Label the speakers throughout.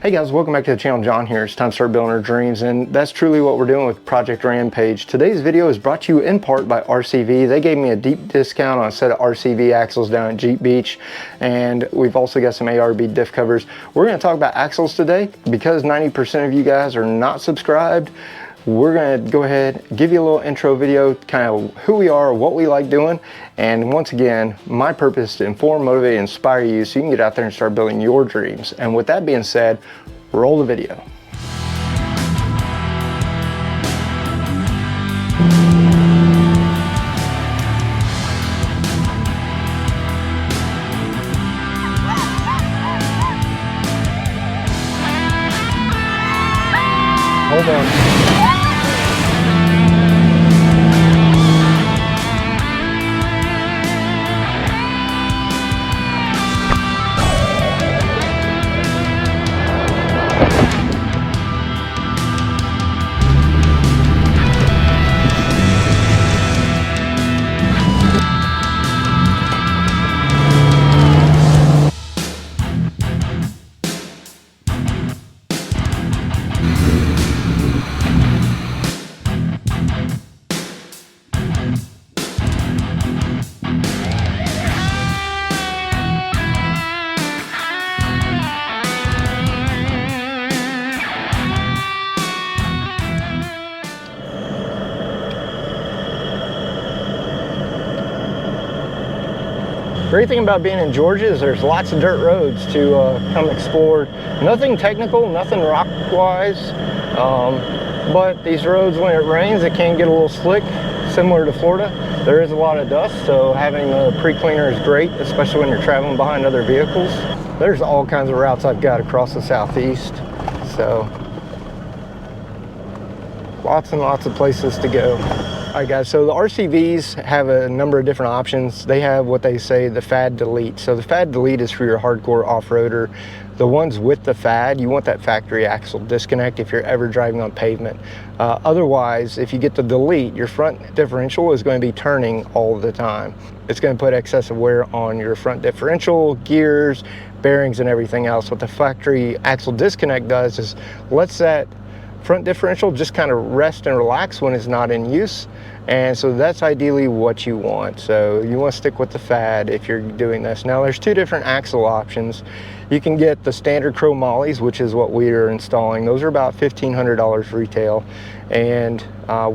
Speaker 1: Hey guys, welcome back to the channel. John here. It's time to start building our dreams, and that's truly what we're doing with Project Rampage. Today's video is brought to you in part by RCV. They gave me a deep discount on a set of RCV axles down at Jeep Beach, and we've also got some ARB diff covers. We're going to talk about axles today. Because 90% of you guys are not subscribed, we're going to go ahead, give you a little intro video, kind of who we are, what we like doing, and once again, my purpose is to inform, motivate, and inspire you so you can get out there and start building your dreams. And with that being said, roll the video. Hold on. Great thing about being in Georgia is there's lots of dirt roads to come explore. Nothing technical, nothing rock-wise, but these roads, when it rains, it can get a little slick, similar to Florida. There is a lot of dust, so having a pre-cleaner is great, especially when you're traveling behind other vehicles. There's all kinds of routes I've got across the southeast, so lots and lots of places to go. All right guys, so the RCVs have a number of different options. They have what they say the FAD delete. So the FAD delete is for your hardcore off-roader. The ones with the FAD, you want that factory axle disconnect if you're ever driving on pavement. Otherwise, if you get the delete, your front differential is going to be turning all the time. It's going to put excessive wear on your front differential, gears, bearings, and everything else. What the factory axle disconnect does is lets that front differential just kind of rest and relax when it's not in use, and so that's ideally what you want. So you want to stick with the FAD if you're doing this. Now there's two different axle options. You can get the standard chromollies, which is what we are installing. Those are about $1,500 retail, and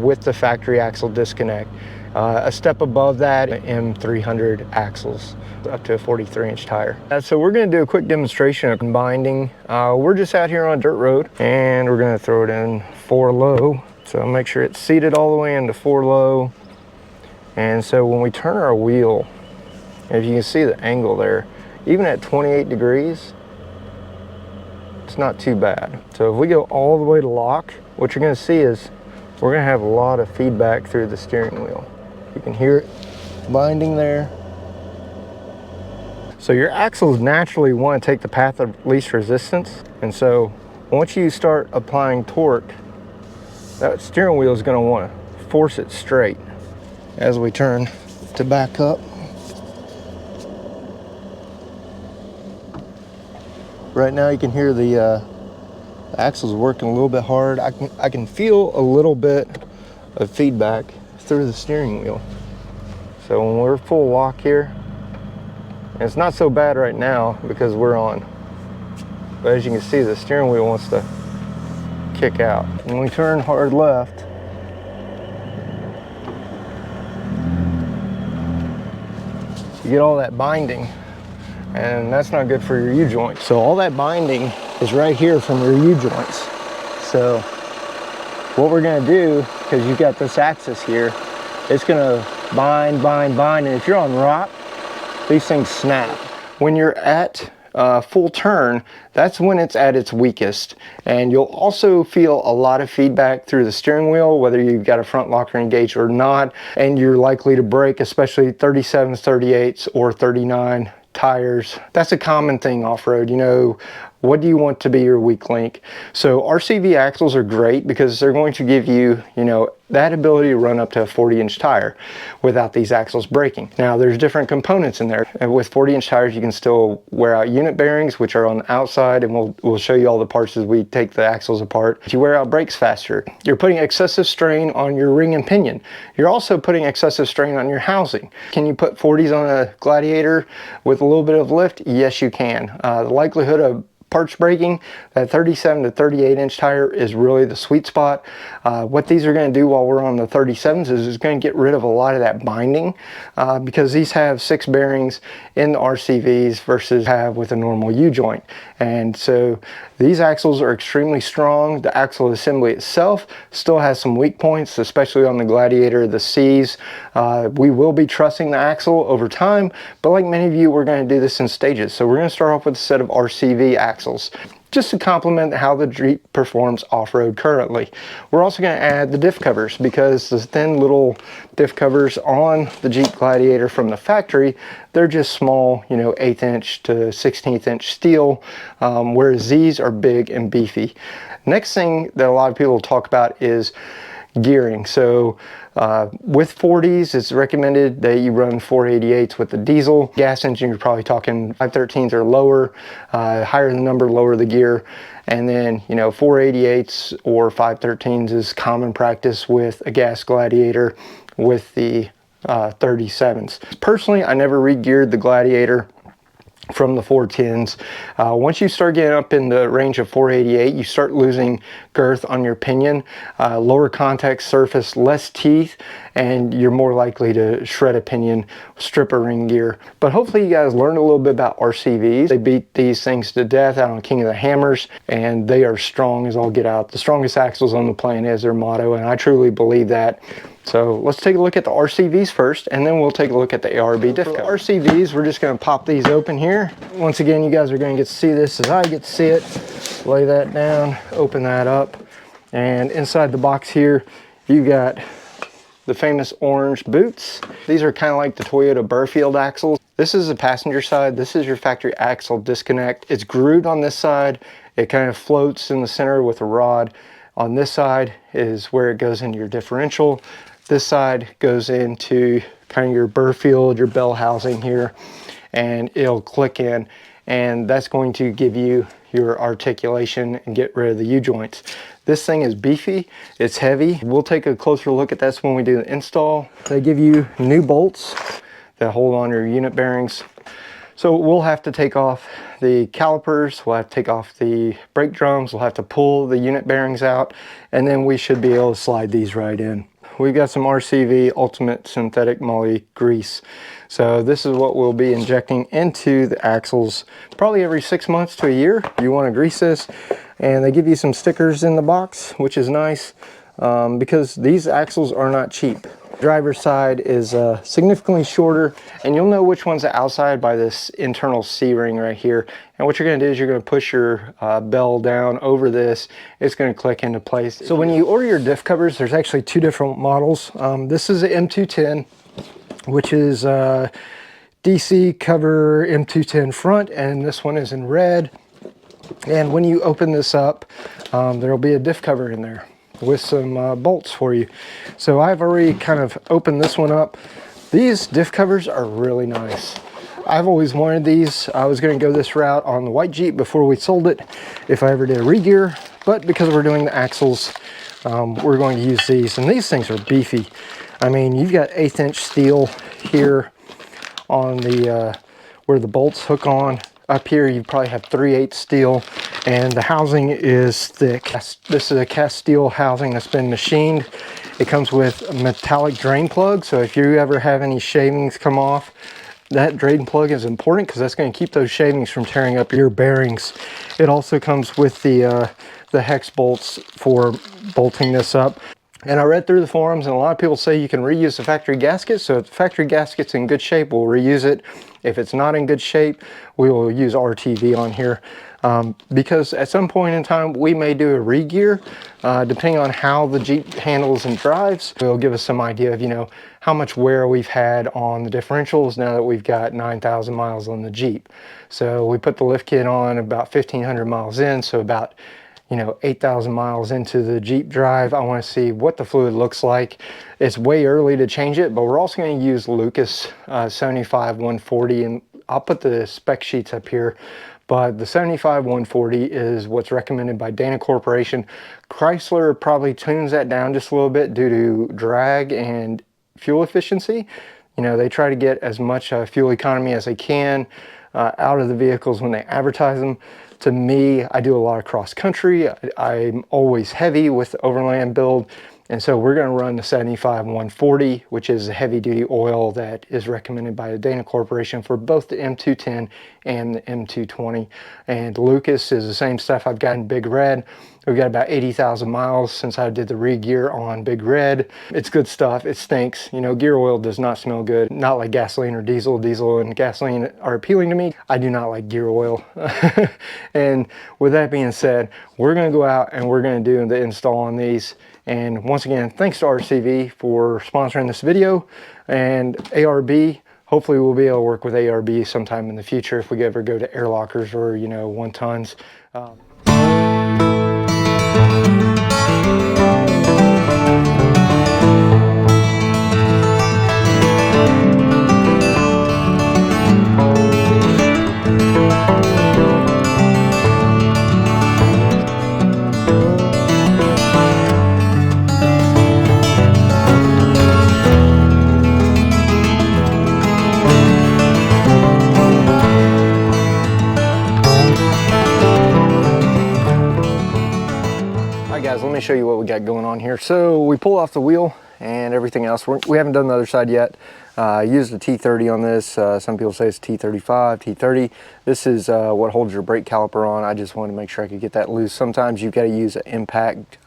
Speaker 1: with the factory axle disconnect. A step above that, M300 axles, up to a 43-inch tire. So we're going to do a quick demonstration of binding. We're just out here on a dirt road, and we're going to throw it in 4 low. So make sure it's seated all the way into 4 low. And so when we turn our wheel, if you can see the angle there, even at 28 degrees, it's not too bad. So if we go all the way to lock, what you're going to see is we're going to have a lot of feedback through the steering wheel. You can hear it binding there. So your axles naturally want to take the path of least resistance, and so once you start applying torque, that steering wheel is going to want to force it straight. As we turn to back up, right now you can hear the axles working a little bit hard. I can feel a little bit of feedback through the steering wheel. So when we're full lock here, and it's not so bad right now because we're on, but as you can see, the steering wheel wants to kick out. When we turn hard left, you get all that binding, and that's not good for your U-joints. So all that binding is right here from your U-joints. So what we're gonna do, because you've got this axis here, it's gonna bind, and if you're on rock, these things snap. When you're at full turn, that's when it's at its weakest, and you'll also feel a lot of feedback through the steering wheel, whether you've got a front locker engaged or not, and you're likely to break, especially 37s, 38s, or 39 tires. That's a common thing off-road. You know, what do you want to be your weak link? So RCV axles are great because they're going to give you, you know, that ability to run up to a 40-inch tire without these axles breaking. Now there's different components in there. And with 40-inch tires you can still wear out unit bearings, which are on the outside, and we'll show you all the parts as we take the axles apart. You wear out brakes faster. You're putting excessive strain on your ring and pinion. You're also putting excessive strain on your housing. Can you put 40s on a Gladiator with a little bit of lift? Yes, you can. The likelihood of parts breaking, that 37 to 38-inch tire is really the sweet spot. What these are going to do while we're on the 37s is it's going to get rid of a lot of that binding, because these have 6 bearings in the RCVs versus have with a normal U-joint. And so these axles are extremely strong. The axle assembly itself still has some weak points, especially on the Gladiator, the C's. We will be trussing the axle over time, but like many of you, we're going to do this in stages. So we're going to start off with a set of RCV axles, just to complement how the Jeep performs off-road currently. We're also going to add the diff covers, because the thin little diff covers on the Jeep Gladiator from the factory, they're just small, you know, 1/8 inch to 1/16 inch steel, whereas these are big and beefy. Next thing that a lot of people talk about is gearing. So with 40s, it's recommended that you run 488s with the diesel. Gas engine, you're probably talking 513s or lower. Higher the number, lower the gear. And then, you know, 488s or 513s is common practice with a gas Gladiator with the 37s. Personally, I never re-geared the Gladiator from the 410s. Once you start getting up in the range of 488, you start losing girth on your pinion, lower contact surface, less teeth, and you're more likely to shred a pinion, strip a ring gear. But hopefully you guys learned a little bit about RCVs. They beat these things to death out on King of the Hammers, and they are strong as all get out. The strongest axles on the planet is their motto, and I truly believe that. So let's take a look at the RCVs first, and then we'll take a look at the ARB diff cover. RCVs, we're just going to pop these open here. Once again, you guys are going to get to see this as I get to see it. Lay that down, open that up, and inside the box here, you got the famous orange boots. These are kind of like the Toyota Burfield axles. This is the passenger side. This is your factory axle disconnect. It's grooved on this side. It kind of floats in the center with a rod. On this side is where it goes into your differential. This side goes into kind of your Burfield, your bell housing here, and it'll click in, and that's going to give you your articulation and get rid of the U-joints. This thing is beefy, it's heavy. We'll take a closer look at this when we do the install. They give you new bolts that hold on your unit bearings. So we'll have to take off the calipers, we'll have to take off the brake drums, we'll have to pull the unit bearings out, and then we should be able to slide these right in. We've got some RCV Ultimate Synthetic Moly grease. So this is what we'll be injecting into the axles probably every 6 months to a year. You want to grease this, and they give you some stickers in the box, which is nice, because these axles are not cheap. Driver's side is significantly shorter, and you'll know which one's the outside by this internal C-ring right here. And what you're going to do is you're going to push your bell down over this. It's going to click into place. So when you order your diff covers, there's actually 2 different models. This is the M210, which is DC cover M210 front, and this one is in red. And when you open this up, there'll be a diff cover in there with some bolts for you. So I've already kind of opened this one up. These diff covers are really nice. I've always wanted these. I was going to go this route on the white Jeep before we sold it if I ever did a re-gear, but because we're doing the axles, we're going to use these, and these things are beefy. I mean, you've got 1/8 inch steel here on the where the bolts hook on. Up here you probably have 3/8 steel, and the housing is thick. This is a cast steel housing that's been machined. It comes with a metallic drain plug, so if you ever have any shavings come off, that drain plug is important because that's going to keep those shavings from tearing up your bearings. It also comes with the hex bolts for bolting this up. And I read through the forums, and a lot of people say you can reuse the factory gasket. So if the factory gasket's in good shape, we'll reuse it. If it's not in good shape, we will use RTV on here. Because at some point in time, we may do a re-gear, depending on how the Jeep handles and drives. It'll give us some idea of, you know, how much wear we've had on the differentials now that we've got 9,000 miles on the Jeep. So we put the lift kit on about 1,500 miles in, so about, you know, 8,000 miles into the Jeep drive. I want to see what the fluid looks like. It's way early to change it, but we're also going to use Lucas 75-140, and I'll put the spec sheets up here. But the 75-140 is what's recommended by Dana Corporation. Chrysler probably tunes that down just a little bit due to drag and fuel efficiency. You know, they try to get as much fuel economy as they can out of the vehicles when they advertise them. To me, I do a lot of cross country. I'm always heavy with the Overland build. And so we're going to run the 75-140, which is a heavy duty oil that is recommended by the Dana Corporation for both the M210 and the M220. And Lucas is the same stuff I've got in Big Red. We've got about 80,000 miles since I did the re-gear on Big Red. It's good stuff. It stinks. You know, gear oil does not smell good. Not like gasoline or diesel. Diesel and gasoline are appealing to me. I do not like gear oil. And with that being said, we're going to go out and we're going to do the install on these. And once again, thanks to RCV for sponsoring this video, and ARB. Hopefully we'll be able to work with ARB sometime in the future if we ever go to air lockers or, you know, 1 tons. Let me show you what we got going on here. So we pull off the wheel and everything else. We haven't done the other side yet. I used a T30 on this. Some people say it's T35, T30. This is what holds your brake caliper on. I just wanted to make sure I could get that loose. Sometimes you've got to use an impact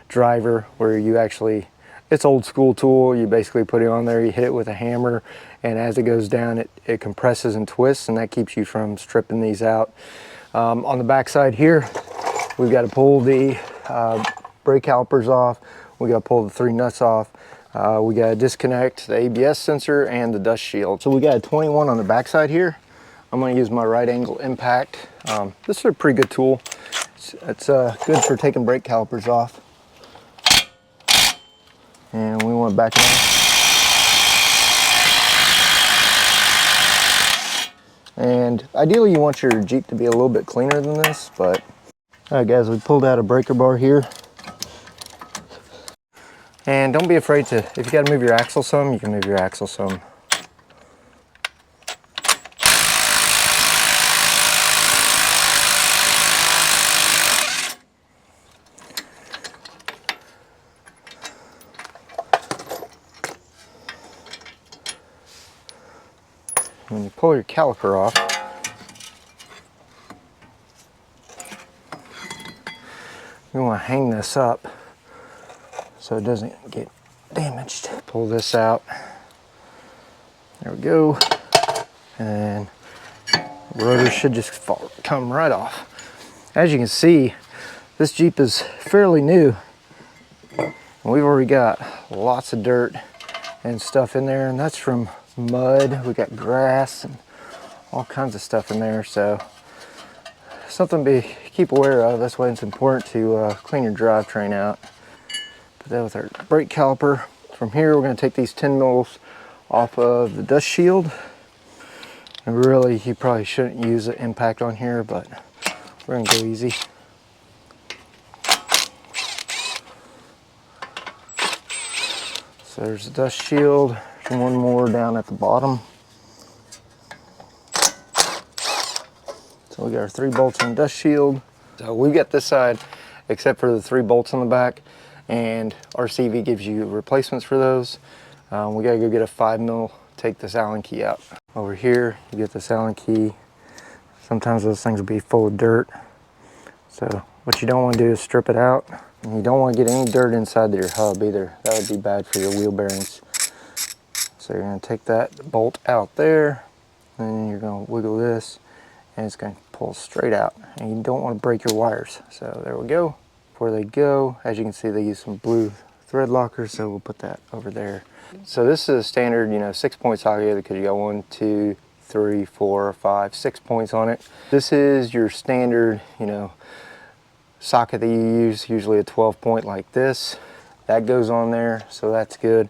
Speaker 1: driver where you actually, it's old school tool. You basically put it on there, you hit it with a hammer, and as it goes down, it compresses and twists, and that keeps you from stripping these out. On the back side here, we've got to pull the brake calipers off. We got to pull the 3 nuts off. We got to disconnect the ABS sensor and the dust shield. So we got a 21 on the back side here. I'm going to use my right angle impact. This is a pretty good tool. It's good for taking brake calipers off. And we want to back it off. And ideally you want your Jeep to be a little bit cleaner than this, but all right guys, we pulled out a breaker bar here. And don't be afraid to, if you got to move your axle some, you can move your axle some. When you pull your caliper off, you want to hang this up so it doesn't get damaged. Pull this out. There we go. And the rotor should just come right off. As you can see, this Jeep is fairly new. And we've already got lots of dirt and stuff in there, and that's from mud. We got grass and all kinds of stuff in there, so something to keep aware of. That's why it's important to clean your drivetrain out. Put that with our brake caliper. From here, we're going to take these 10 mils off of the dust shield. And really, you probably shouldn't use an impact on here, but we're going to go easy. So there's the dust shield. There's one more down at the bottom. So we got our 3 bolts on the dust shield. So we got this side, except for the 3 bolts on the back, and RCV gives you replacements for those. We gotta go get a 5 mil, take this Allen key out. Over here, you get this Allen key. Sometimes those things will be full of dirt. So what you don't want to do is strip it out. And you don't want to get any dirt inside your hub either. That would be bad for your wheel bearings. So you're going to take that bolt out there, and then you're going to wiggle this, and it's going to pull straight out. And you don't want to break your wires. So there we go. Before they go, as you can see, they use some blue thread lockers, so we'll put that over there. So this is a standard, 6-point socket because you got 1, 2, 3, 4, 5, 6 points on it. This is your standard, socket that you use, usually a 12 point like this. That goes on there, so that's good.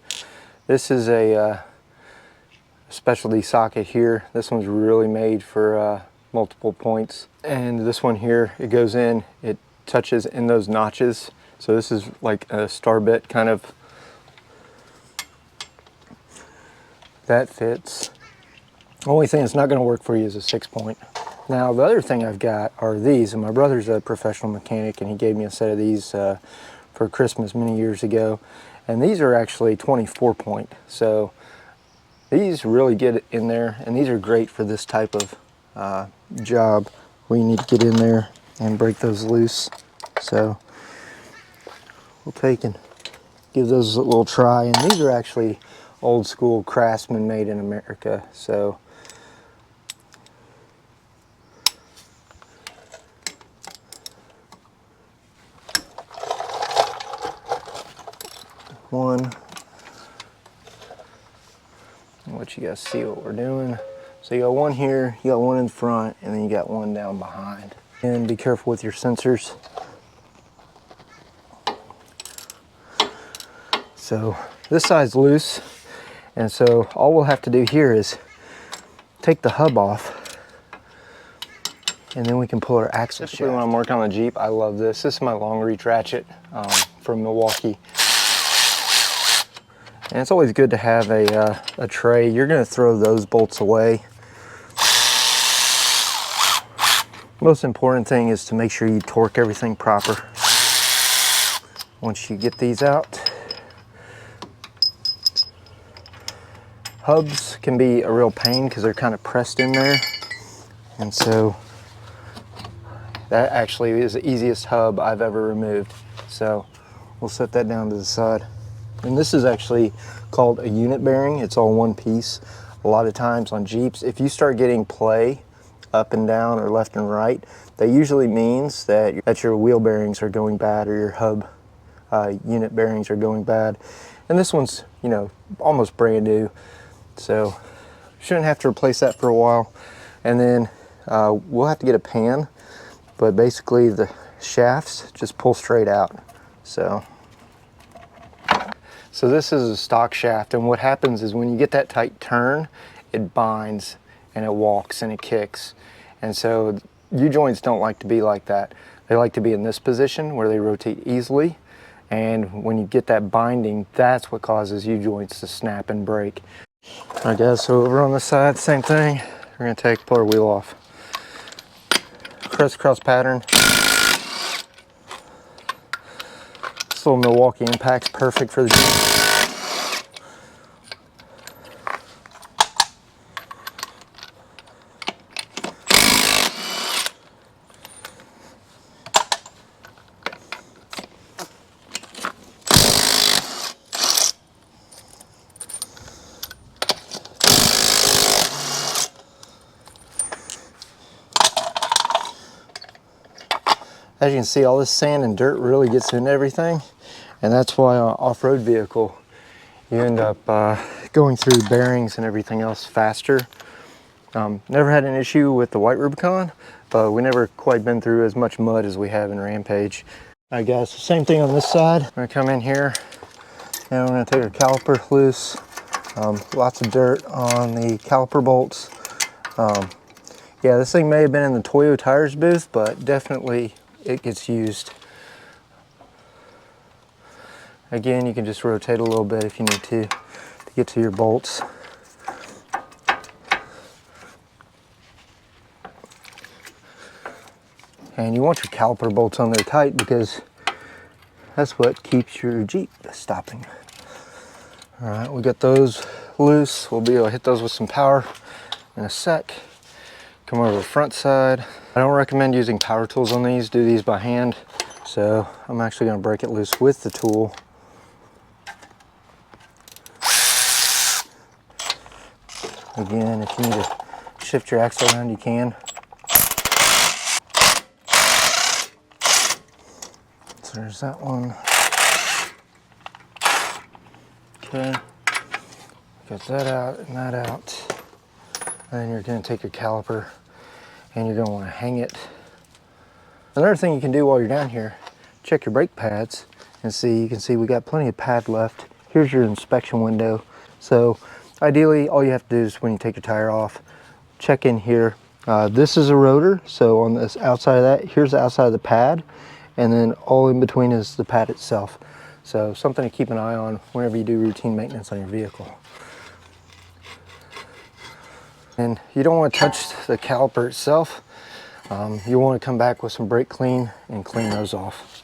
Speaker 1: This is a specialty socket here. This one's really made for multiple points. And this one here, it goes in, it touches in those notches. So this is like a star bit kind of. That fits. Only thing that's not going to work for you is a 6 point. Now the other thing I've got are these, and my brother's a professional mechanic and he gave me a set of these for Christmas many years ago. And these are actually 24 point. So these really get in there, and these are great for this type of job where you need to get in there and break those loose. So we'll take and give those a little try. And these are actually old school Craftsman made in America. So one, I'll let you guys see what we're doing. So you got one here, you got one in front, and then you got one down behind. And be careful with your sensors. So this side's loose, and so all we'll have to do here is take the hub off, and then we can pull our axle shaft. When I'm working on the Jeep, I love this. This is my long reach ratchet from Milwaukee. And it's always good to have a tray. You're going to throw those bolts away. Most important thing is to make sure you torque everything proper. Once you get these out, hubs can be a real pain because they're kind of pressed in there. And so that actually is the easiest hub I've ever removed. So we'll set that down to the side. And this is actually called a unit bearing. It's all one piece. A lot of times on Jeeps, if you start getting play up and down or left and right, that usually means that your wheel bearings are going bad, or your hub unit bearings are going bad. And this one's, you know, almost brand new. So shouldn't have to replace that for a while. And then we'll have to get a pan, but basically the shafts just pull straight out. So this is a stock shaft, and what happens is when you get that tight turn, it binds and it walks and it kicks. And so U-joints don't like to be like that. They like to be in this position where they rotate easily. And when you get that binding, that's what causes U-joints to snap and break. All right guys, so over on this side, same thing. We're gonna pull our wheel off. Crisscross pattern. This little Milwaukee impact's perfect for the Jeep. As you can see, all this sand and dirt really gets into everything, and that's why on an off-road vehicle you end up going through bearings and everything else faster. Never had an issue with the white Rubicon, but we never quite been through as much mud as we have in Rampage. All right guys, same thing on this side. I'm gonna come in here and we're gonna take our caliper loose. Lots of dirt on the caliper bolts. Yeah, this thing may have been in the Toyo Tires booth, but definitely it gets used. Again, you can just rotate a little bit if you need to get to your bolts. And you want your caliper bolts on there tight because that's what keeps your Jeep stopping. All right, we got those loose. We'll be able to hit those with some power in a sec. Come over to the front side. I don't recommend using power tools on these. Do these by hand. So I'm actually going to break it loose with the tool. Again, if you need to shift your axle around, you can. So there's that one. Okay. Get that out and that out. And then you're going to take your caliper and you're going to want to hang it Another thing you can do while you're down here, check your brake pads and see. You can see we got plenty of pad left. Here's your inspection window. So ideally, all you have to do is when you take your tire off, check in here. This is a rotor, so on this outside of that, here's the outside of the pad, and then all in between is the pad itself. So something to keep an eye on whenever you do routine maintenance on your vehicle. And you don't want to touch the caliper itself. You want to come back with some brake clean and clean those off.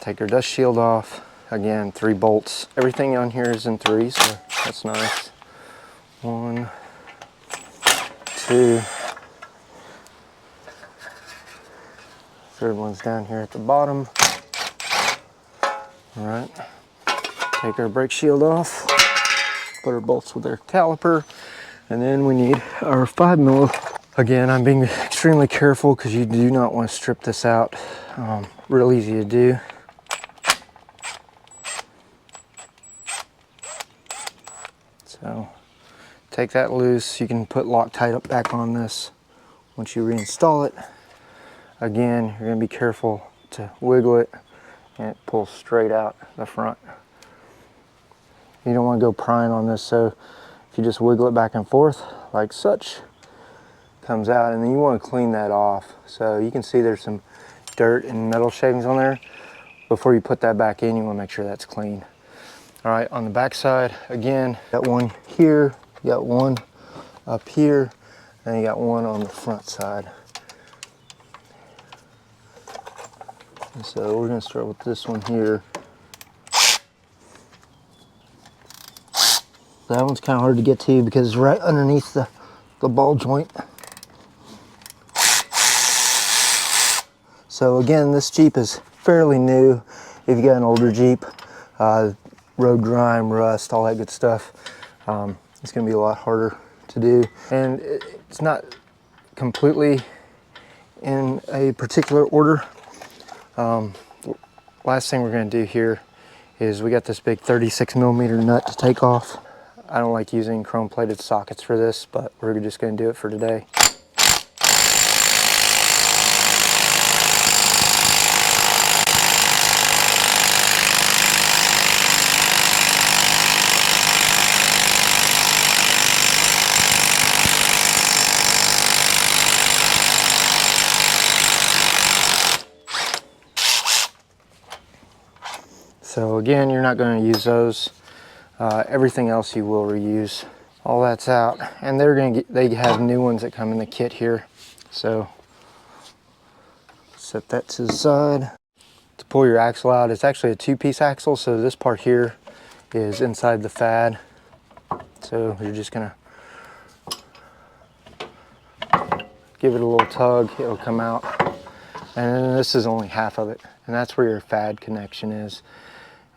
Speaker 1: Take your dust shield off. Again, 3 bolts. Everything on here is in 3, so that's nice. 1, 2. Third one's down here at the bottom. All right. Take our brake shield off. Put our bolts with our caliper. And then we need our 5mm. Again, I'm being extremely careful because you do not want to strip this out. Real easy to do. So take that loose. You can put Loctite back on this once you reinstall it. Again, you're going to be careful to wiggle it and it pulls straight out the front. You don't want to go prying on this, so if you just wiggle it back and forth like such, comes out, and then you want to clean that off. So you can see there's some dirt and metal shavings on there. Before you put that back in, you want to make sure that's clean. All right, on the back side, again, got one here, you got one up here, and you got one on the front side. And so we're going to start with this one here. That one's kind of hard to get to because it's right underneath the ball joint. So again, this Jeep is fairly new. If you got an older Jeep, road grime, rust, all that good stuff, it's going to be a lot harder to do. And it's not completely in a particular order. Last thing we're going to do here is we got this big 36mm nut to take off. I don't like using chrome plated sockets for this, but we're just going to do it for today. So again, you're not going to use those. Everything else you will reuse. All that's out, and they have new ones that come in the kit here. So set that to the side. To pull your axle out, it's actually a 2-piece axle, so this part here is inside the fad. So you're just gonna give it a little tug, it'll come out. And then this is only half of it, and that's where your fad connection is.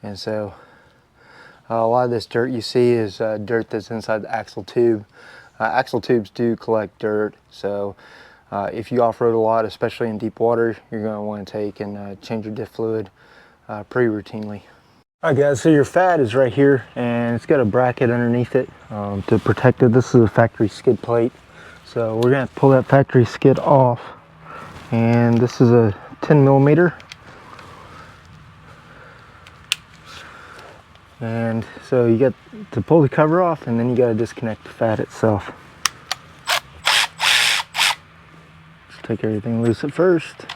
Speaker 1: And so a lot of this dirt you see is dirt that's inside the axle tube. Axle tubes do collect dirt, so if you off-road a lot, especially in deep water, you're going to want to take and change your diff fluid pretty routinely. All right guys, so your fad is right here, and it's got a bracket underneath it to protect it. This is a factory skid plate, so we're going to pull that factory skid off, and this is a 10mm. And so you got to pull the cover off, and then you got to disconnect the fad itself. Just take everything loose at first.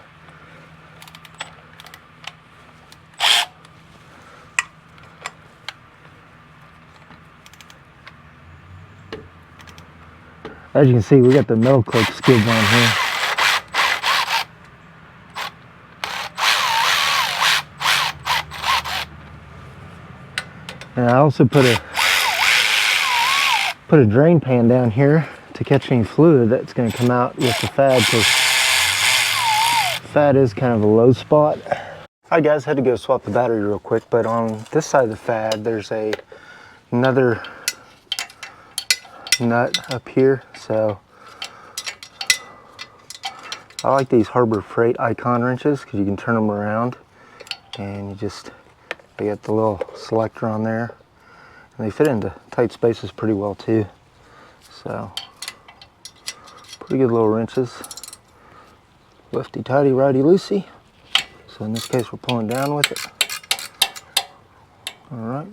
Speaker 1: As you can see, we got the metal cloak skids on here. And I also put a drain pan down here to catch any fluid that's going to come out with the fad, because the fad is kind of a low spot. Alright guys, had to go swap the battery real quick, but on this side of the fad there's another nut up here. So I like these Harbor Freight Icon wrenches because you can turn them around, and they got the little selector on there, and they fit into tight spaces pretty well too. So pretty good little wrenches. lefty tighty, righty loosey. So in this case, we're pulling down with it. All right.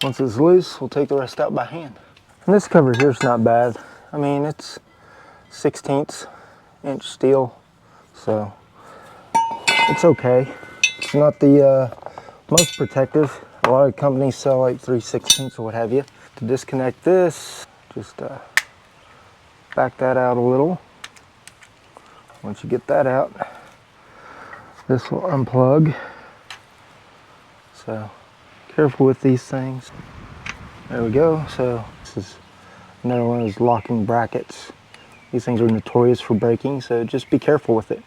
Speaker 1: Once it's loose, we'll take the rest out by hand. And this cover here is not bad. I mean, it's 1/16 inch steel, so it's okay. It's not the most protective. A lot of companies sell like 3/16 or what have you. To disconnect this, just back that out a little. Once you get that out, this will unplug. So careful with these things. There we go. So this is another one of those locking brackets. These things are notorious for breaking, so just be careful with it.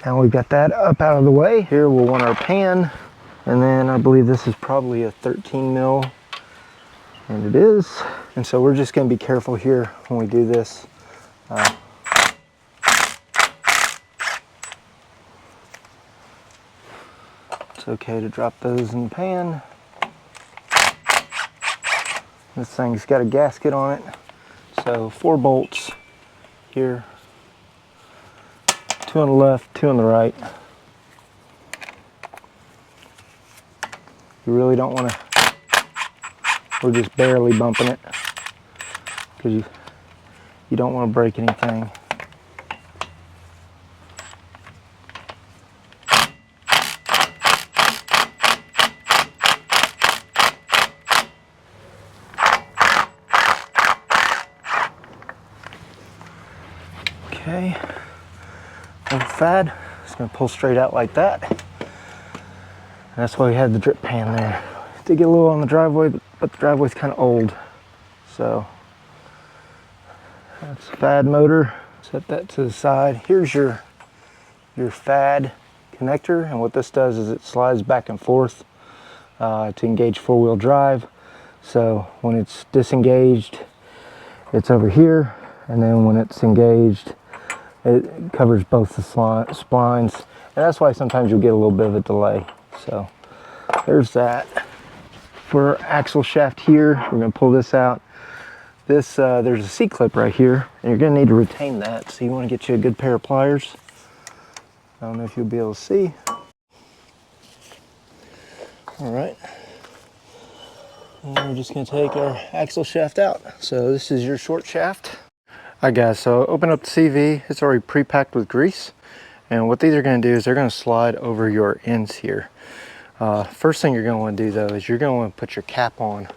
Speaker 1: Now we've got that up out of the way. Here we'll want our pan, and then I believe this is probably a 13 mil, and it is. And so we're just going to be careful here when we do this. It's okay to drop those in the pan. This thing's got a gasket on it, so 4 bolts here, 2 on the left, 2 on the right. You really don't want to, we're just barely bumping it because you don't want to break anything. Okay, the FAD is going to pull straight out like that. And that's why we had the drip pan there. It did get a little on the driveway, but the driveway's kind of old. So that's the FAD motor. Set that to the side. Here's your FAD connector, and what this does is it slides back and forth to engage 4-wheel drive. So when it's disengaged, it's over here, and then when it's engaged, it covers both the splines, and that's why sometimes you'll get a little bit of a delay. So there's that. For our axle shaft here, we're going to pull this out. This there's a C-clip right here, and you're going to need to retain that, so you want to get you a good pair of pliers. I don't know if you'll be able to see. All right, and we're just going to take our axle shaft out. So this is your short shaft. Alright guys, so open up the CV. It's already pre-packed with grease, and what these are going to do is they're going to slide over your ends here. First thing you're going to want to do though is you're going to want to put your cap on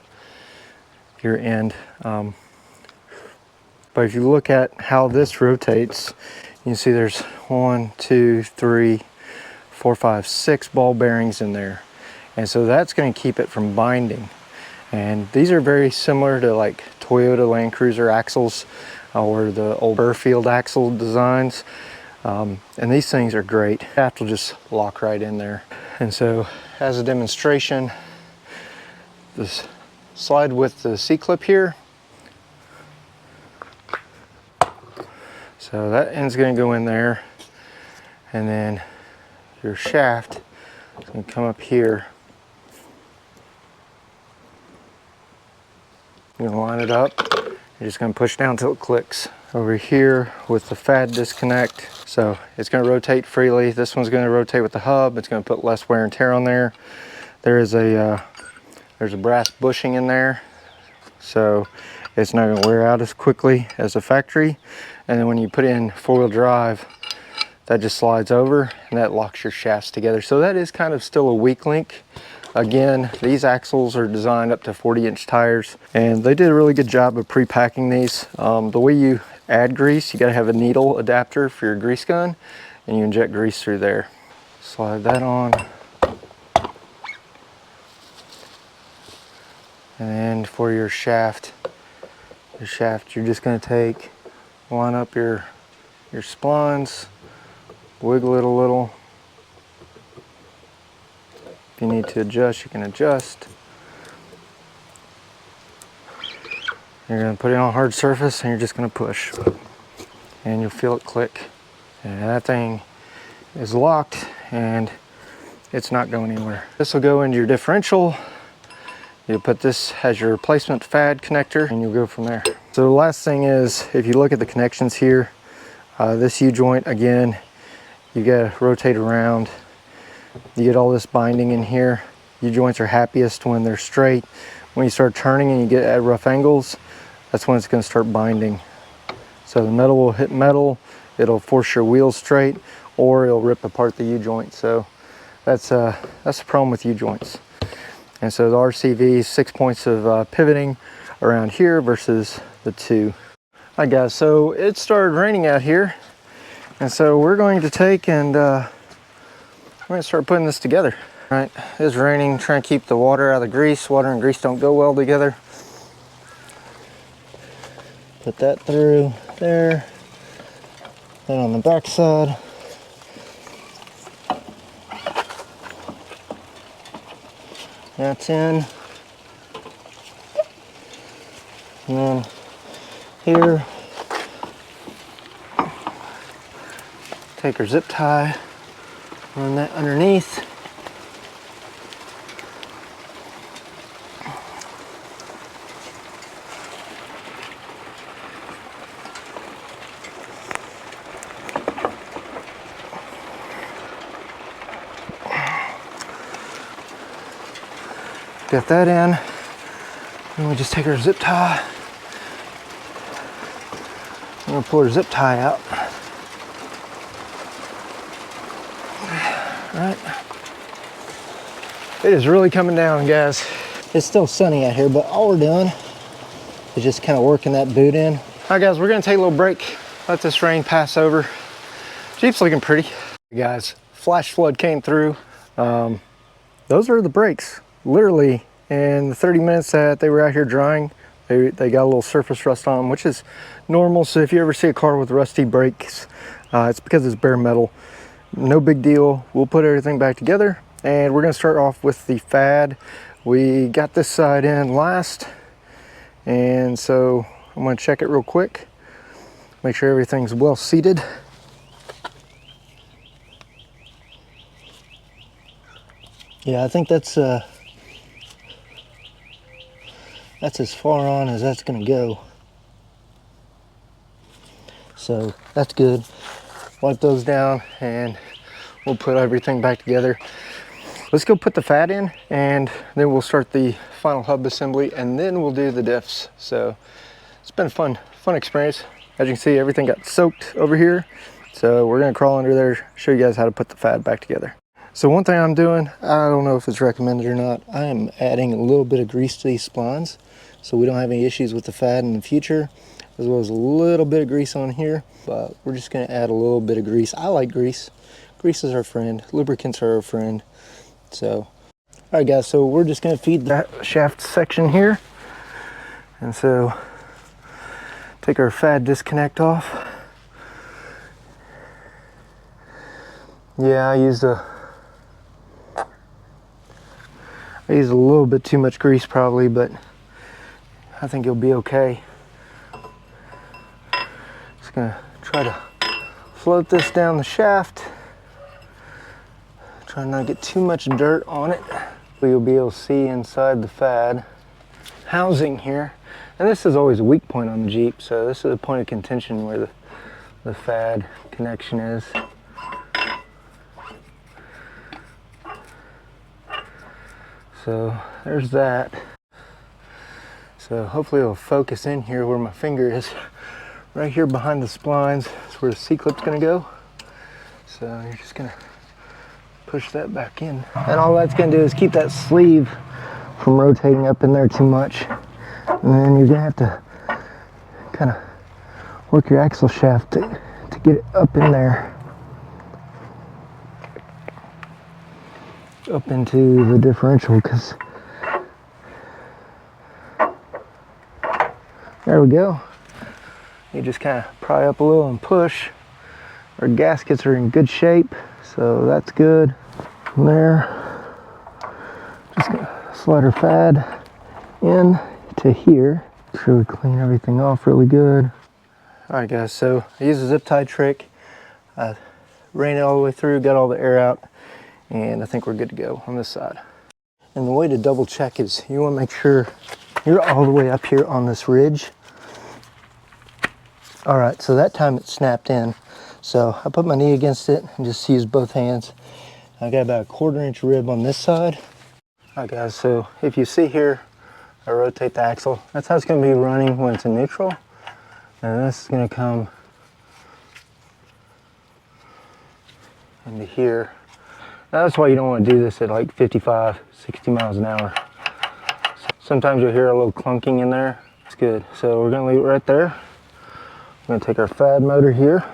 Speaker 1: your end. But if you look at how this rotates, you can see there's 1, 2, 3, 4, 5, 6 ball bearings in there, and so that's going to keep it from binding. And these are very similar to like Toyota Land Cruiser axles or the old Burfield axle designs, and these things are great. The shaft will just lock right in there. And so as a demonstration, this slide with the C-clip here. So that end's going to go in there, and then your shaft is going to come up here. You're going to line it up. You're just going to push down until it clicks. Over here with the FAD disconnect, so it's going to rotate freely. This one's going to rotate with the hub. It's going to put less wear and tear on there. There's a brass bushing in there, so it's not going to wear out as quickly as the factory. And then when you put in 4-wheel drive, that just slides over and that locks your shafts together. So that is kind of still a weak link. Again, these axles are designed up to 40-inch tires, and they did a really good job of pre-packing these. The way you add grease, you got to have a needle adapter for your grease gun, and you inject grease through there. Slide that on. And then for your shaft, you're just going to line up your splines, wiggle it a little. If you need to adjust, you can adjust. You're going to put it on a hard surface, and you're just going to push, and you'll feel it click. And that thing is locked, and it's not going anywhere. This will go into your differential. You'll put this as your replacement FAD connector, and you'll go from there. So the last thing is, if you look at the connections here, this U-joint again You gotta rotate around. You get all this binding in here. Your joints are happiest when they're straight. When you start turning and you get at rough angles, that's when it's gonna start binding. So the metal will hit metal, it'll force your wheels straight, or it'll rip apart the U-joint. So that's the problem with U-joints. And so the RCV, 6 points of pivoting around here versus the 2. All right guys, so it started raining out here. And so we're going to take and we're going to start putting this together. All right, it's raining, trying to keep the water out of the grease. Water and grease don't go well together. Put that through there. Then on the back side. That's in. And then here, take our zip tie, run that underneath. Got that in. And we just take our zip tie. I'm gonna pull our zip tie out. Right. It is really coming down, guys. It's still sunny out here, but all we're doing is just kind of working that boot in. All right, guys, we're gonna take a little break. Let this rain pass over. Jeep's looking pretty. Guys, flash flood came through. Those are the brakes. Literally, in the 30 minutes that they were out here drying, they got a little surface rust on them, which is normal. So if you ever see a car with rusty brakes, it's because it's bare metal. No big deal. We'll put everything back together, and we're gonna start off with the FAD. We got this side in last, and so I'm gonna check it real quick, make sure everything's well seated. Yeah, I think that's as far on as that's gonna go. So that's good. Wipe those down and we'll put everything back together. Let's go put the FAD in, and then we'll start the final hub assembly, and then we'll do the diffs. So it's been a fun experience. As you can see, everything got soaked over here. So we're gonna crawl under there, show you guys how to put the FAD back together. So one thing I'm doing, I don't know if it's recommended or not, I am adding a little bit of grease to these splines so we don't have any issues with the FAD in the future, as well as a little bit of grease on here. But we're just gonna add a little bit of grease. I like grease. Grease is our friend. Lubricants are our friend. So, all right guys, so we're just gonna feed that shaft section here. And so, take our FAD disconnect off. Yeah, I used a little bit too much grease probably, but I think it'll be okay. Just gonna try to float this down the shaft. Try not to get too much dirt on it. You'll be able to see inside the FAD housing here. And this is always a weak point on the Jeep, so this is a point of contention where the FAD connection is. So there's that. So hopefully it'll focus in here where my finger is. Right here behind the splines is where the C-clip's gonna go. So you're just gonna push that back in. And all that's gonna do is keep that sleeve from rotating up in there too much. And then you're gonna have to kind of work your axle shaft to get it up in there. Up into the differential, because there we go. You just kind of pry up a little and push. Our gaskets are in good shape, so that's good. From there, just gonna slide our FAD in to here. Make sure we clean everything off really good. All right guys, so I used a zip tie trick. I ran it all the way through, got all the air out, and I think we're good to go on this side. And the way to double check is you want to make sure you're all the way up here on this ridge. All right, so that time it snapped in. So I put my knee against it and just use both hands. I got about a 1/4 inch rib on this side. All right guys, so if you see here, I rotate the axle. That's how it's gonna be running when it's in neutral. And this is gonna come into here. Now that's why you don't want to do this at like 55, 60 miles an hour. Sometimes you'll hear a little clunking in there. It's good. So we're gonna leave it right there. We're gonna take our FAD motor here.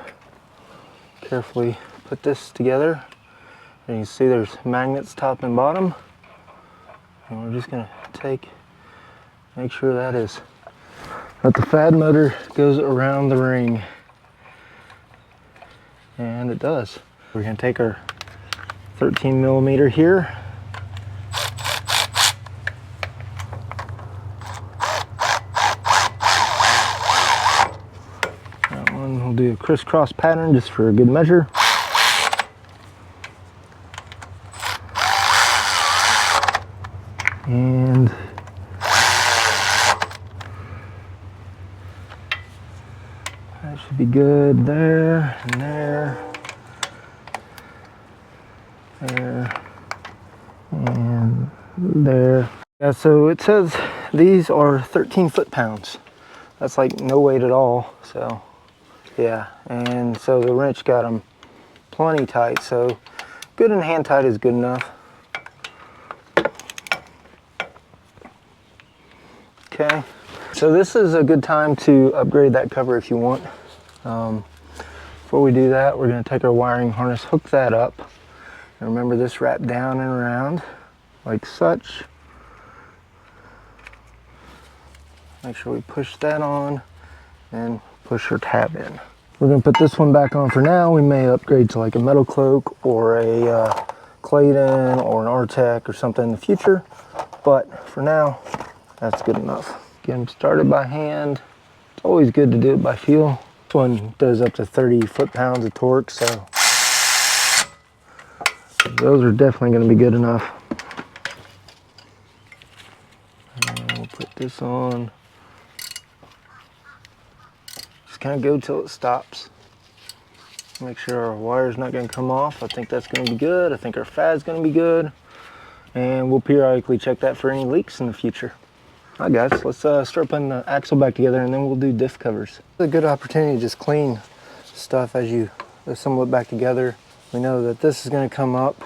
Speaker 1: Carefully put this together. And you can see there's magnets top and bottom. And we're just gonna make sure that the FAD motor goes around the ring. And it does. We're gonna take our 13 millimeter here. That one we'll do a crisscross pattern just for a good measure. And that should be good there and there. There and there. Yeah, so it says these are 13 foot-pounds. That's like no weight at all. So yeah, and so the wrench got them plenty tight. So good and hand tight is good enough. Okay, so this is a good time to upgrade that cover if you want. Before we do that, we're going to take our wiring harness, hook that up. And remember, this wrapped down and around like such. Make sure we push that on and push our tab in. We're going to put this one back on for now. We may upgrade to like a metal cloak or a Clayton or an R-Tech or something in the future, but for now that's good enough. Get them started by hand. It's always good to do it by feel. This one does up to 30 foot-pounds of torque, so those are definitely going to be good enough. And we'll put this on. Just kind of go till it stops. Make sure our wire's not going to come off. I think that's going to be good. I think our FAD's going to be good. And we'll periodically check that for any leaks in the future. All right guys, let's start putting the axle back together and then we'll do diff covers. It's a good opportunity to just clean stuff as you assemble it back together. We know that this is going to come up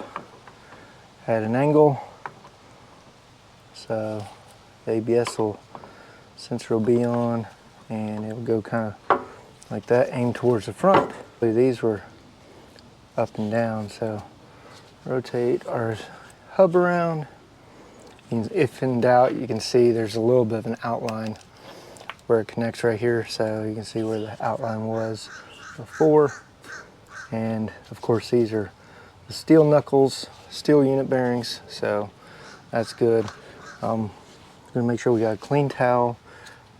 Speaker 1: at an angle, so the ABS sensor will be on and it'll go kind of like that, aim towards the front. These were up and down, so rotate our hub around. If in doubt, you can see there's a little bit of an outline where it connects right here, so you can see where the outline was before. And of course these are the steel knuckles, steel unit bearings, so that's good. Gonna make sure we got a clean towel.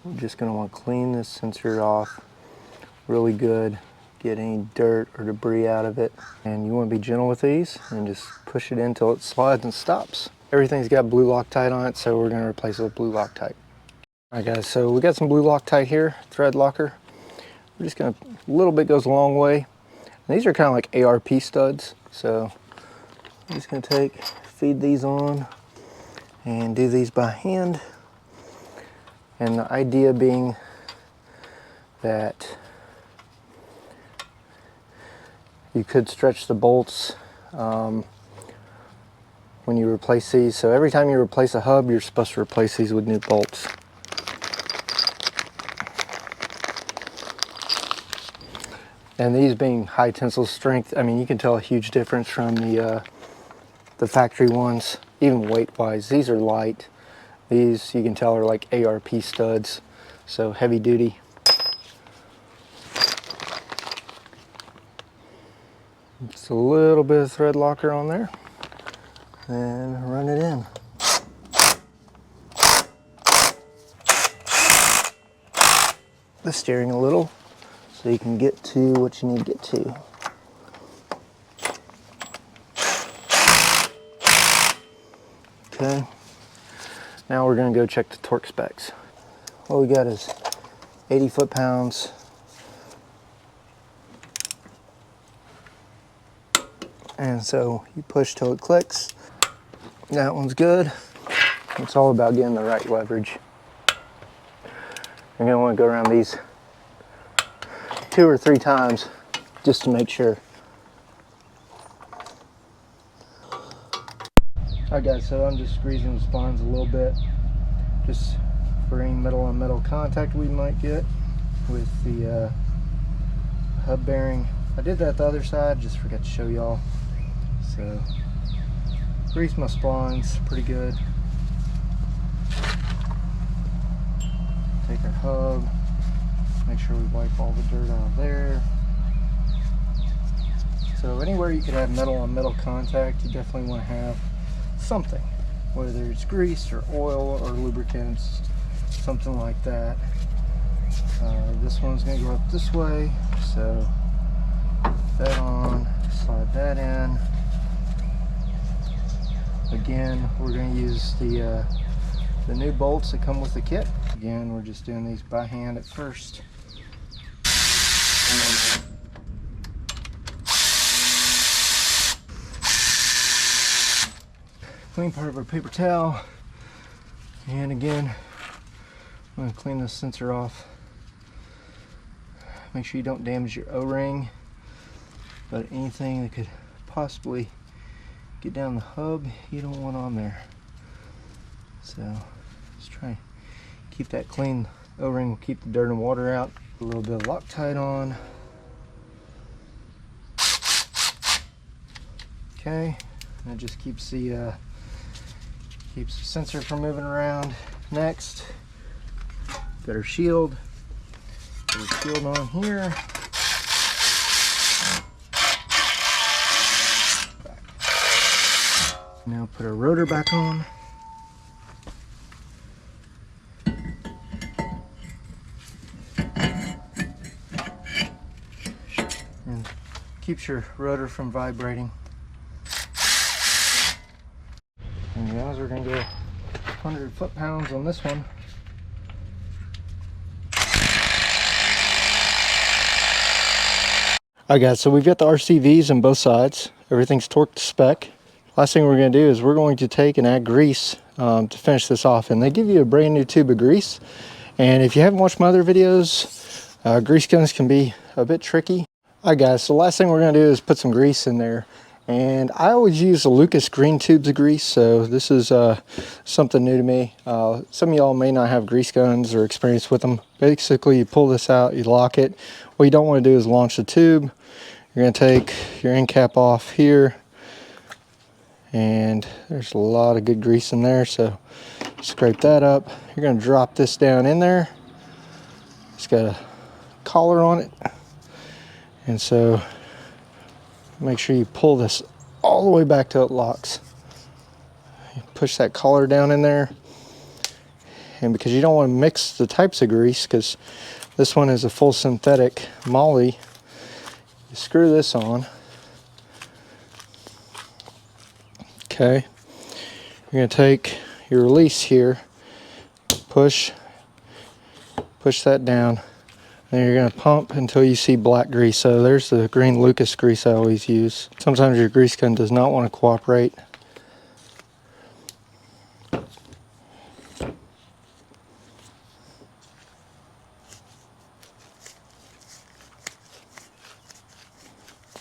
Speaker 1: We're just gonna want to clean this sensor off really good, get any dirt or debris out of it. And you want to be gentle with these and just push it in until it slides and stops. Everything's got blue Loctite on it, so we're going to replace it with blue Loctite. All right guys, so we got some blue Loctite here, thread locker. We're just going to, a little bit goes a long way. And these are kind of like ARB studs, so I'm just going to feed these on and do these by hand. And the idea being that you could stretch the bolts when you replace these. So every time you replace a hub, you're supposed to replace these with new bolts. And these being high tensile strength, I mean, you can tell a huge difference from the factory ones, even weight wise. These are light. These you can tell are like ARB studs, so heavy duty. Just a little bit of thread locker on there and run it in. The steering a little so you can get to what you need to get to. Okay, now we're going to go check the torque specs. What we got is 80 foot-pounds And so you push till it clicks. That one's good. It's all about getting the right leverage. You're gonna want to go around these 2 or 3 times just to make sure. Alright guys, so I'm just squeezing the splines a little bit, just for any metal on metal contact we might get with the hub bearing. I did that the other side, just forgot to show y'all. So grease my splines pretty good. Take our hub, make sure we wipe all the dirt out of there. So anywhere you could have metal on metal contact, you definitely want to have something, whether it's grease or oil or lubricants, something like that. This one's going to go up this way, so put that on, slide that in. Again, we're going to use the new bolts that come with the kit. Again, we're just doing these by hand at first. Clean part of our paper towel, and again, I'm going to clean this sensor off. Make sure you don't damage your O-ring, but anything that could possibly get down the hub, you don't want on there. So just try and keep that clean. O-ring will keep the dirt and water out. A little bit of Loctite on. Okay, and it just keeps the sensor from moving around. Next, got our shield. Put our shield on here. Now put our rotor back on. And keeps your rotor from vibrating. And guys, we're going to go 100 foot-pounds on this one. Alright guys, so we've got the RCVs on both sides. Everything's torqued to spec. Last thing we're going to do is we're going to take and add grease to finish this off. And they give you a brand new tube of grease. And if you haven't watched my other videos, grease guns can be a bit tricky. Alright guys, so last thing we're going to do is put some grease in there. And I always use the Lucas green tubes of grease, so this is something new to me. Some of y'all may not have grease guns or experience with them. Basically, you pull this out, you lock it. What you don't want to do is launch the tube. You're going to take your end cap off here, and there's a lot of good grease in there, so scrape that up. You're going to drop this down in there. It's got a collar on it, and so make sure you pull this all the way back till it locks. You push that collar down in there, and because you don't want to mix the types of grease, because this one is a full synthetic moly, you screw this on. Okay, you're going to take your release here, push that down. And you're going to pump until you see black grease. So there's the green Lucas grease I always use. Sometimes your grease gun does not want to cooperate.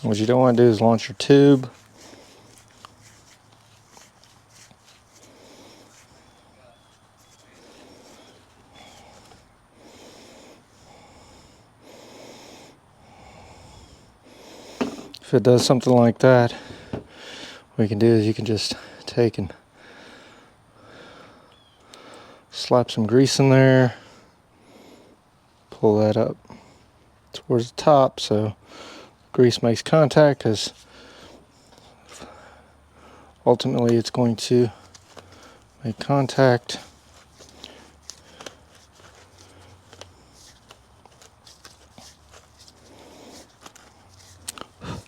Speaker 1: What you don't want to do is launch your tube. If it does something like that, what you can do is you can just take and slap some grease in there, pull that up towards the top so grease makes contact, because ultimately it's going to make contact.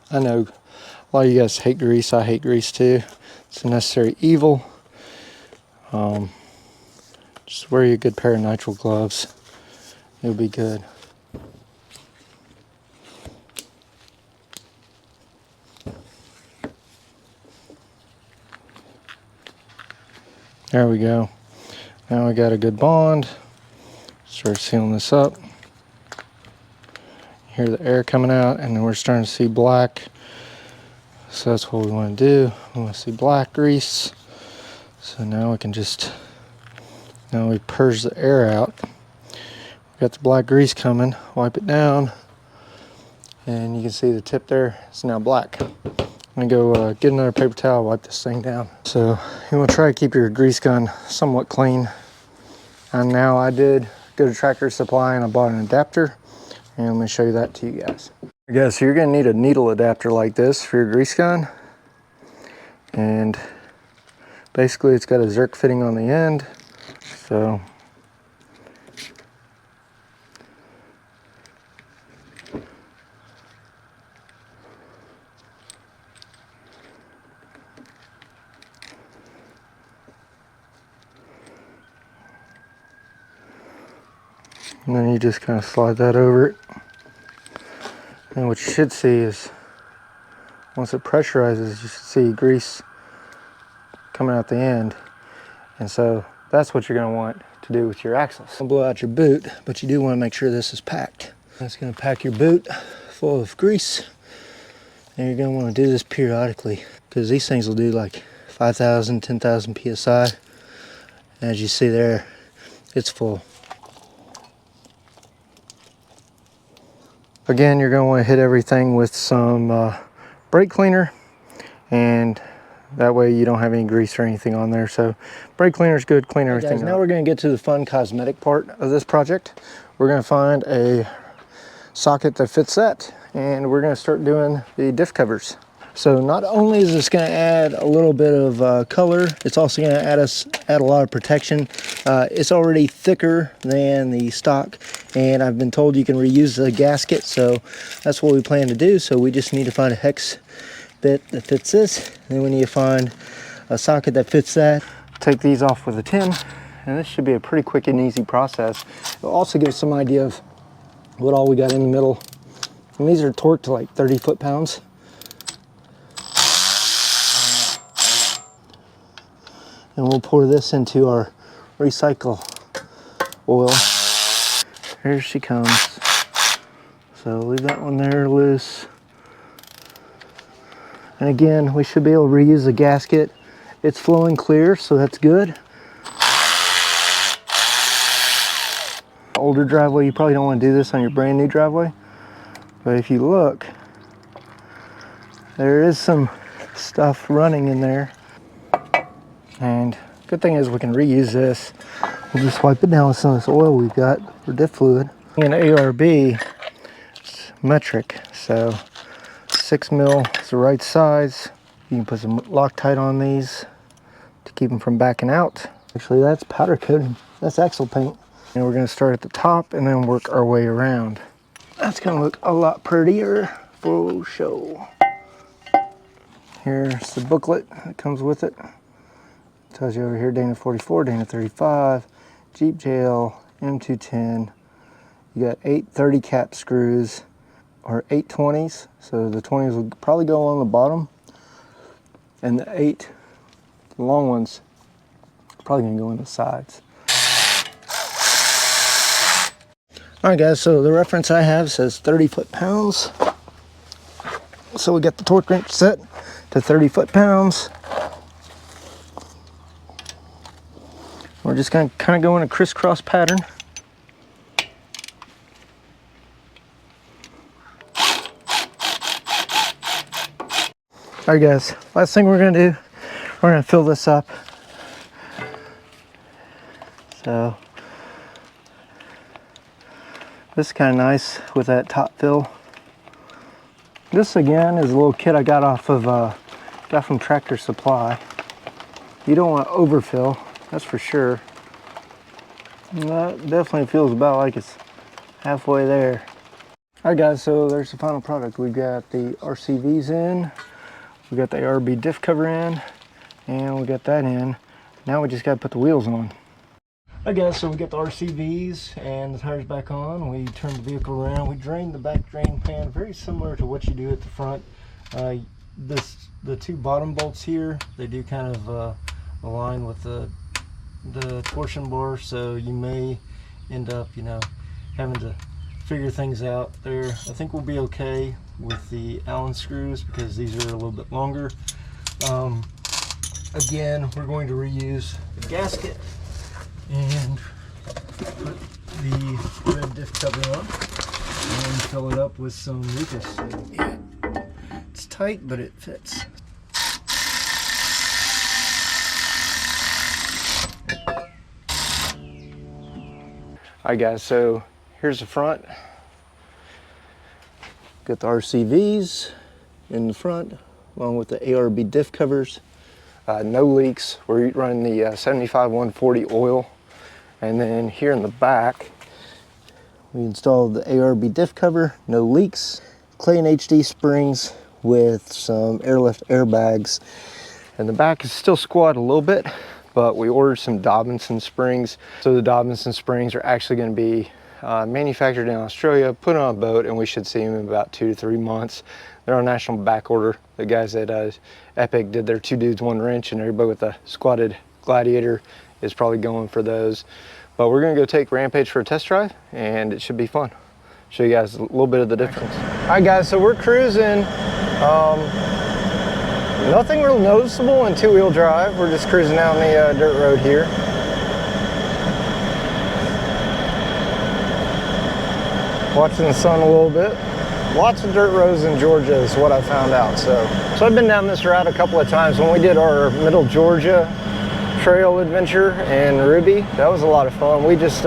Speaker 1: I know a lot of you guys hate grease. I hate grease too. It's a necessary evil. Just wear your good pair of nitrile gloves. You'll be good. There we go. Now we got a good bond. Start sealing this up. Hear the air coming out, and then we're starting to see black. So that's what we want to do. We want to see black grease. So now we can just, now we purge the air out. We got the black grease coming. Wipe it down, and you can see the tip there. It's now black. I'm gonna go get another paper towel, wipe this thing down. So you want to try to keep your grease gun somewhat clean. And now I did go to Tractor Supply and I bought an adapter, and let me show you that to you guys. Okay, so you're gonna need a needle adapter like this for your grease gun, and basically it's got a Zerk fitting on the end. So and then you just kind of slide that over it. And what you should see is, once it pressurizes, you should see grease coming out the end. And so that's what you're going to want to do with your axles. Don't blow out your boot, but you do want to make sure this is packed. That's going to pack your boot full of grease. And you're going to want to do this periodically, because these things will do like 5,000, 10,000 PSI. And as you see there, it's full. Again, you're going to want to hit everything with some brake cleaner, and that way you don't have any grease or anything on there. So brake cleaner is good, clean everything up. Now we're going to get to the fun cosmetic part of this project. We're going to find a socket that fits that, and we're going to start doing the diff covers. So not only is this going to add a little bit of color, it's also going to add a lot of protection. It's already thicker than the stock, and I've been told you can reuse the gasket, so that's what we plan to do. So we just need to find a hex bit that fits this, and then we need to find a socket that fits that. Take these off with a tin, and this should be a pretty quick and easy process. It'll also give us some idea of what all we got in the middle. And these are torqued to like 30 foot-pounds. And we'll pour this into our recycle oil. Here she comes. So leave that one there loose. And again, we should be able to reuse the gasket. It's flowing clear, so that's good. Older driveway, you probably don't want to do this on your brand new driveway. But if you look, there is some stuff running in there. And good thing is we can reuse this. We'll just wipe it down with some of this oil we've got for diff fluid. An ARB, it's metric, so 6 mil is the right size. You can put some Loctite on these to keep them from backing out. Actually, that's powder coating. That's axle paint. And we're gonna start at the top and then work our way around. That's gonna look a lot prettier for show. Here's the booklet that comes with it. Tells you over here Dana 44, Dana 35, Jeep JL, M210. You got 8 30 cap screws, or 8 20s. So the 20s will probably go along the bottom, and the 8 long ones are probably gonna go in the sides. All right, guys, so the reference I have says 30 foot-pounds. So we got the torque wrench set to 30 foot-pounds. We're just going to kind of go in a crisscross pattern. All right, guys, last thing we're going to do, we're going to fill this up. So this is kind of nice with that top fill. This again is a little kit I got off of got from Tractor Supply. You don't want to overfill, that's for sure. That definitely feels about like it's halfway there. All right, guys, so there's the final product. We got the RCVs in, we got the ARB diff cover in, and we got that in. Now we just got to put the wheels on. All right, guys, so we got the RCVs and the tires back on. We turned the vehicle around. We drained the back drain pan, very similar to what you do at the front. The 2 bottom bolts here, they do kind of align with the the torsion bar, so you may end up, you know, having to figure things out there. I think we'll be okay with the Allen screws because these are a little bit longer. Again, we're going to reuse the gasket and put the red diff cover on and fill it up with some Lucas. Yeah, it's tight, but it fits. Alright guys, so here's the front. Got the RCVs in the front along with the ARB diff covers. No leaks. We're running the 75-140 oil. And then here in the back, we installed the ARB diff cover, no leaks. Clay and HD springs with some airlift airbags. And the back is still squat a little bit, but we ordered some Dobinson springs. So the Dobinson springs are actually going to be manufactured in Australia, put on a boat, and we should see them in about 2 to 3 months. They're on national back order. The guys at Epic did their 2 dudes 1 wrench, and everybody with a squatted Gladiator is probably going for those. But we're gonna go take Rampage for a test drive, and it should be fun. Show you guys a little bit of the difference. All right guys, so we're cruising. Nothing real noticeable in 2-wheel drive. We're just cruising down the dirt road here. Watching the sun a little bit. Lots of dirt roads in Georgia is what I found out. So I've been down this route a couple of times. When we did our Middle Georgia trail adventure in Ruby, that was a lot of fun. We just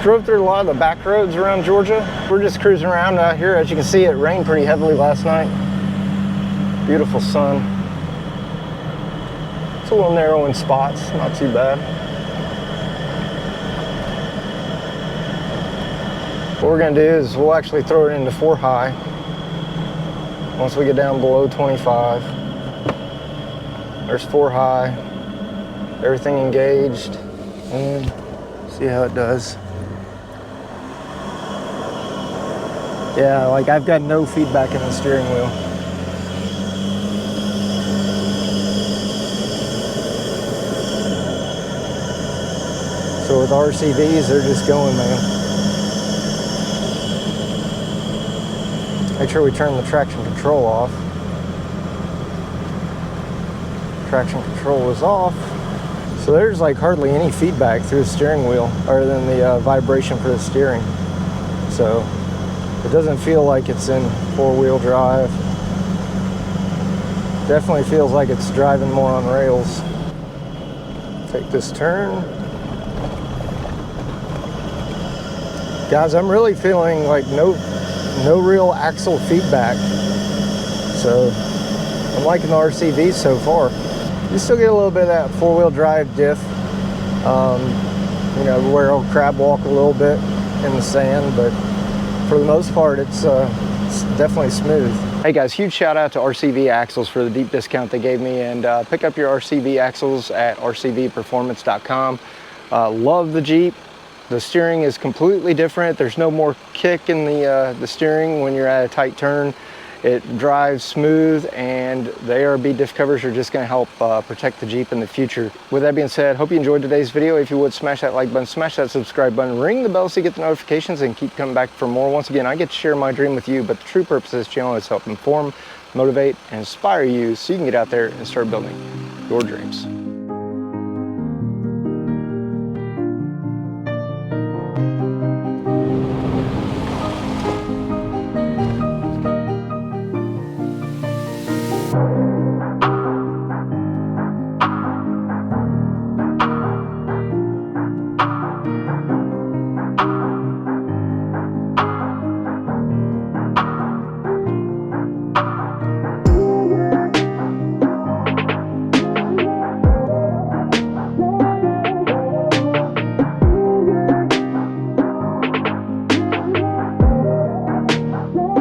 Speaker 1: drove through a lot of the back roads around Georgia. We're just cruising around out here. As you can see, it rained pretty heavily last night. Beautiful sun. It's a little narrow in spots, not too bad. What we're gonna do is we'll actually throw it into 4 high once we get down below 25. There's 4 high, everything engaged, and see how it does. Yeah, like I've got no feedback in the steering wheel. So with RCVs, they're just going, man. Make sure we turn the traction control off. Traction control is off. So there's like hardly any feedback through the steering wheel other than the vibration for the steering. So it doesn't feel like it's in 4-wheel drive. Definitely feels like it's driving more on rails. Take this turn. Guys, I'm really feeling like no real axle feedback. So I'm liking the RCVs so far. You still get a little bit of that 4-wheel drive diff, you know, where it'll crab walk a little bit in the sand, but for the most part, it's definitely smooth. Hey guys, huge shout out to RCV Axles for the deep discount they gave me, and pick up your RCV axles at rcvperformance.com. Love the Jeep. The steering is completely different. There's no more kick in the steering when you're at a tight turn. It drives smooth, and the ARB diff covers are just going to help protect the Jeep in the future. With that being said, hope you enjoyed today's video. If you would, smash that like button, smash that subscribe button, ring the bell so you get the notifications, and keep coming back for more. Once again, I get to share my dream with you, but the true purpose of this channel is to help inform, motivate, and inspire you so you can get out there and start building your dreams.